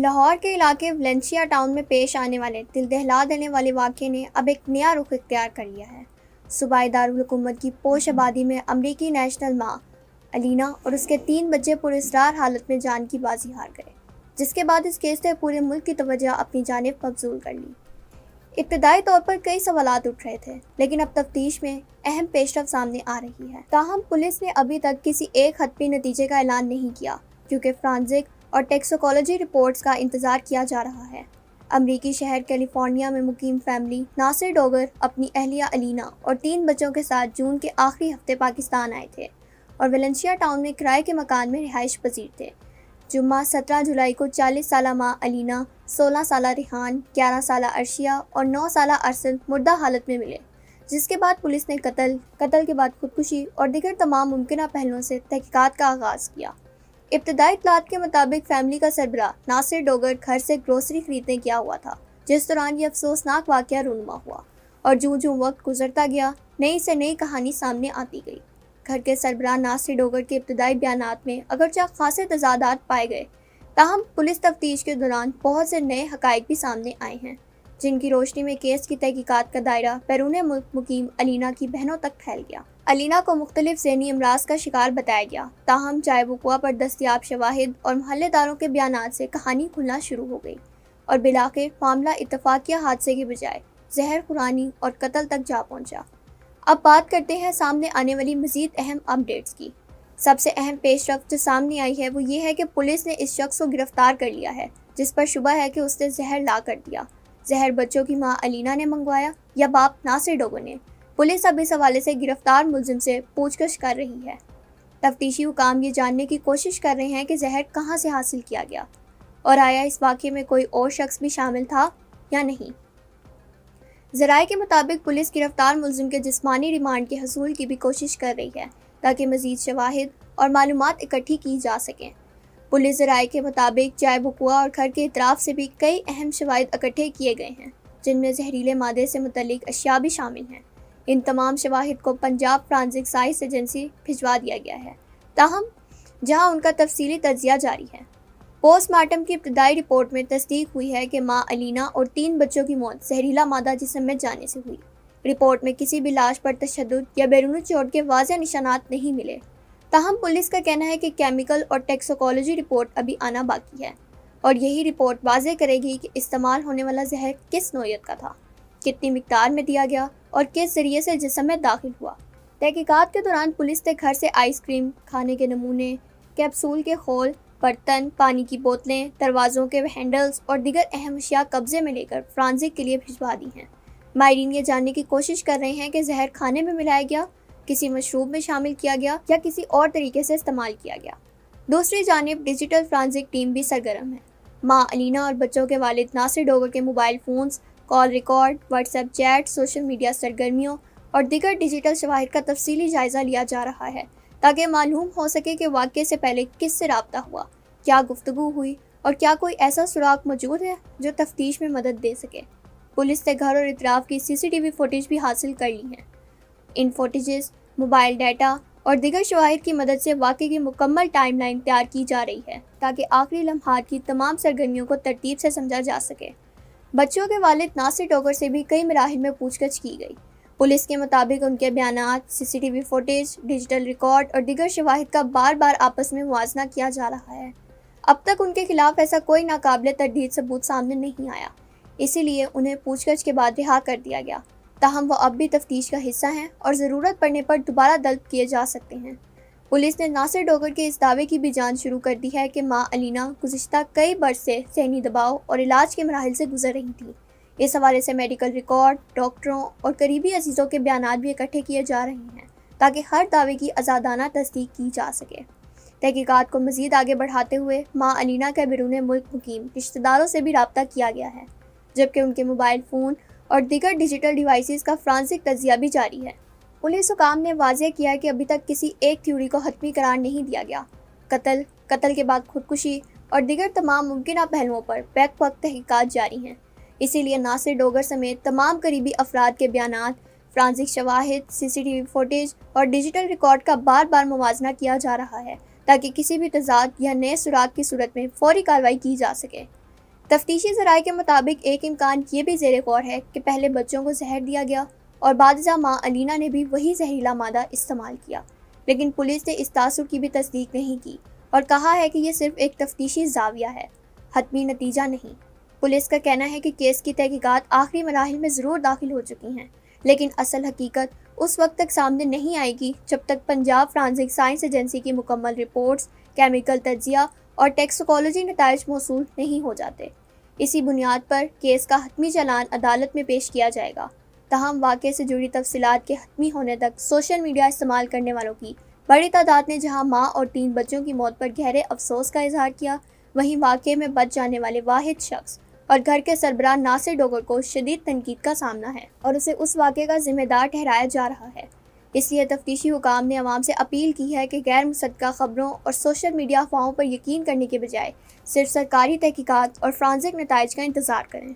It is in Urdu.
لاہور کے علاقے ویلنسیا ٹاؤن میں پیش آنے والے دل دہلا دینے والے واقعے نے اب ایک نیا رخ اختیار کر لیا ہے۔ صوبائی دارالحکومت کی پوش آبادی میں امریکی نیشنل ماں الینا اور اس کے 3 بچے پراسرار حالت میں جان کی بازی ہار گئے، جس کے بعد اس کیس نے پورے ملک کی توجہ اپنی جانب مبذول کر لی۔ ابتدائی طور پر کئی سوالات اٹھ رہے تھے، لیکن اب تفتیش میں اہم پیش رفت سامنے آ رہی ہے۔ تاہم پولیس نے ابھی تک کسی ایک حتمی نتیجے کا اعلان نہیں کیا، کیونکہ فرانزک اور ٹیکسیکولوجی رپورٹس کا انتظار کیا جا رہا ہے۔ امریکی شہر کیلیفورنیا میں مقیم فیملی ناصر ڈوگر اپنی اہلیہ الینا اور 3 بچوں کے ساتھ جون کے آخری ہفتے پاکستان آئے تھے اور ویلنسیا ٹاؤن میں کرائے کے مکان میں رہائش پذیر تھے۔ جمعہ 17 جولائی کو 40 سالہ ماں الینا، 16 سالہ ریحان، 11 سالہ عرشیہ اور 9 سالہ ارسل مردہ حالت میں ملے، جس کے بعد پولیس نے قتل کے بعد خودکشی اور دیگر تمام ممکنہ پہلوؤں سے تحقیقات کا آغاز کیا۔ ابتدائی اطلاعات کے مطابق فیملی کا سربراہ ناصر ڈوگر گھر سے گروسری خریدنے گیا ہوا تھا، جس دوران یہ افسوسناک واقعہ رونما ہوا اور جوں وقت گزرتا گیا نئی سے نئی کہانی سامنے آتی گئی۔ گھر کے سربراہ ناصر ڈوگر کے ابتدائی بیانات میں اگرچہ خاصے تضادات پائے گئے، تاہم پولیس تفتیش کے دوران بہت سے نئے حقائق بھی سامنے آئے ہیں، جن کی روشنی میں کیس کی تحقیقات کا دائرہ بیرون ملک مقیم الینا کی بہنوں تک پھیل گیا۔ الینا کو مختلف ذہنی امراض کا شکار بتایا گیا، تاہم جائے وقوع پر دستیاب شواہد اور محلے داروں کے بیانات سے کہانی کھلنا شروع ہو گئی اور بالآخر معاملہ اتفاقیہ حادثے کے بجائے زہر خورانی اور قتل تک جا پہنچا۔ اب بات کرتے ہیں سامنے آنے والی مزید اہم اپڈیٹس کی۔ سب سے اہم پیش رفت جو سامنے آئی ہے وہ یہ ہے کہ پولیس نے اس شخص کو گرفتار کر لیا ہے جس پر شبہ ہے کہ اس نے زہر لا کر دیا۔ زہر بچوں کی ماں الینا نے منگوایا یا باپ ناصر ڈوگر نے؟ پولیس اب اس حوالے سے گرفتار ملزم سے پوچھ گچھ کر رہی ہے۔ تفتیشی حکام یہ جاننے کی کوشش کر رہے ہیں کہ زہر کہاں سے حاصل کیا گیا اور آیا اس واقعے میں کوئی اور شخص بھی شامل تھا یا نہیں۔ ذرائع کے مطابق پولیس گرفتار ملزم کے جسمانی ریمانڈ کے حصول کی بھی کوشش کر رہی ہے تاکہ مزید شواہد اور معلومات اکٹھی کی جا سکیں۔ پولیس ذرائع کے مطابق جائے وقوع اور گھر کے اطراف سے بھی کئی اہم شواہد اکٹھے کیے گئے ہیں، جن میں زہریلے مادے سے متعلق اشیاء بھی شامل ہیں۔ ان تمام شواہد کو پنجاب فرانزک سائنس ایجنسی بھجوا دیا گیا ہے، تاہم جہاں ان کا تفصیلی تجزیہ جاری ہے۔ پوسٹ مارٹم کی ابتدائی رپورٹ میں تصدیق ہوئی ہے کہ ماں الینا اور 3 بچوں کی موت زہریلا مادہ جسم میں جانے سے ہوئی۔ رپورٹ میں کسی بھی لاش پر تشدد یا بیرونی چوٹ کے واضح نشانات نہیں ملے، تاہم پولیس کا کہنا ہے کہ کیمیکل اور ٹیکسیکولوجی رپورٹ ابھی آنا باقی ہے اور یہی رپورٹ واضح کرے گی کہ استعمال ہونے والا زہر کس نوعیت کا تھا، کتنی مقدار میں دیا گیا اور کس ذریعے سے جسم میں داخل ہوا۔ تحقیقات کے دوران پولیس نے گھر سے آئس کریم، کھانے کے نمونے، کیپسول کے خول، برتن، پانی کی بوتلیں، دروازوں کے ہینڈلز اور دیگر اہم اشیاء قبضے میں لے کر فرانزک کے لیے بھجوا دی ہیں۔ ماہرین یہ جاننے کی کوشش کر رہے ہیں کہ زہر کھانے میں ملایا گیا، کسی مشروب میں شامل کیا گیا یا کسی اور طریقے سے استعمال کیا گیا۔ دوسری جانب ڈیجیٹل فرانزک ٹیم بھی سرگرم ہے۔ ماں الینا اور بچوں کے والد ناصر ڈوگر کے mobile phones, call record, WhatsApp chat, social media سرگرمیوں اور دیگر ڈیجیٹل شواہد کا تفصیلی جائزہ لیا جا رہا ہے تاکہ معلوم ہو سکے کہ واقعے سے پہلے کس سے رابطہ ہوا، کیا گفتگو ہوئی اور کیا کوئی ایسا سراغ موجود ہے جو تفتیش میں مدد دے سکے۔ پولیس نے گھر اور اطراف کی CCTV فوٹیج بھی حاصل کر لی ہیں۔ ان فوٹیجز، موبائل ڈیٹا اور دیگر شواہد کی مدد سے واقعے کی مکمل ٹائم لائن تیار کی جا رہی ہے تاکہ آخری لمحات کی تمام سرگرمیوں کو ترتیب سے سمجھا جا سکے۔ بچوں کے والد ناصر ڈوگر سے بھی کئی مراحل میں پوچھ گچھ کی گئی۔ پولیس کے مطابق ان کے بیانات، CCTV فوٹیج، ڈیجیٹل ریکارڈ اور دیگر شواہد کا بار بار آپس میں موازنہ کیا جا رہا ہے۔ اب تک ان کے خلاف ایسا کوئی ناقابل تردید ثبوت سامنے نہیں آیا، اسی لیے انہیں پوچھ گچھ کے بعد رہا کر دیا گیا، تاہم وہ اب بھی تفتیش کا حصہ ہیں اور ضرورت پڑنے پر دوبارہ طلب کیے جا سکتے ہیں۔ پولیس نے ناصر ڈوگر کے اس دعوے کی بھی جانچ شروع کر دی ہے کہ ماں الینا گزشتہ کئی برس سے ذہنی دباؤ اور علاج کے مراحل سے گزر رہی تھی۔ اس حوالے سے میڈیکل ریکارڈ، ڈاکٹروں اور قریبی عزیزوں کے بیانات بھی اکٹھے کیے جا رہے ہیں تاکہ ہر دعوے کی آزادانہ تصدیق کی جا سکے۔ تحقیقات کو مزید آگے بڑھاتے ہوئے ماں الینا کے بیرون ملک مقیم رشتہ داروں سے بھی رابطہ کیا گیا ہے، جبکہ ان کے موبائل فون اور دیگر ڈیجیٹل ڈیوائسز کا فرانزک تجزیہ بھی جاری ہے۔ پولیس حکام نے واضح کیا ہے کہ ابھی تک کسی ایک تھیوری کو حتمی قرار نہیں دیا گیا۔ قتل کے بعد خودکشی اور دیگر تمام ممکنہ پہلوؤں پر بیک وقت تحقیقات جاری ہیں، اسی لیے ناصر ڈوگر سمیت تمام قریبی افراد کے بیانات، فرانزک شواہد، CCTV فوٹیج اور ڈیجیٹل ریکارڈ کا بار بار موازنہ کیا جا رہا ہے تاکہ کسی بھی تضاد یا نئے سراغ کی صورت میں فوری کارروائی کی جا سکے۔ تفتیشی ذرائع کے مطابق ایک امکان یہ بھی زیر غور ہے کہ پہلے بچوں کو زہر دیا گیا اور بعد ازاں ماں الینا نے بھی وہی زہریلا مادہ استعمال کیا، لیکن پولیس نے اس تاثر کی بھی تصدیق نہیں کی اور کہا ہے کہ یہ صرف ایک تفتیشی زاویہ ہے، حتمی نتیجہ نہیں۔ پولیس کا کہنا ہے کہ کیس کی تحقیقات آخری مراحل میں ضرور داخل ہو چکی ہیں، لیکن اصل حقیقت اس وقت تک سامنے نہیں آئے گی جب تک پنجاب فرانزک سائنس ایجنسی کی مکمل رپورٹس، کیمیکل تجزیہ اور ٹیکسیکولوجی نتائج موصول نہیں ہو جاتے۔ اسی بنیاد پر کیس کا حتمی چلان عدالت میں پیش کیا جائے گا۔ تاہم واقعے سے جڑی تفصیلات کے حتمی ہونے تک سوشل میڈیا استعمال کرنے والوں کی بڑی تعداد نے جہاں ماں اور 3 بچوں کی موت پر گہرے افسوس کا اظہار کیا، وہیں واقعے میں بچ جانے والے واحد شخص اور گھر کے سربراہ ناصر ڈوگر کو شدید تنقید کا سامنا ہے اور اسے اس واقعے کا ذمہ دار ٹھہرایا جا رہا ہے۔ اس لیے تفتیشی حکام نے عوام سے اپیل کی ہے کہ غیر مصدقہ خبروں اور سوشل میڈیا افواہوں پر یقین کرنے کے بجائے صرف سرکاری تحقیقات اور فرانزک نتائج کا انتظار کریں۔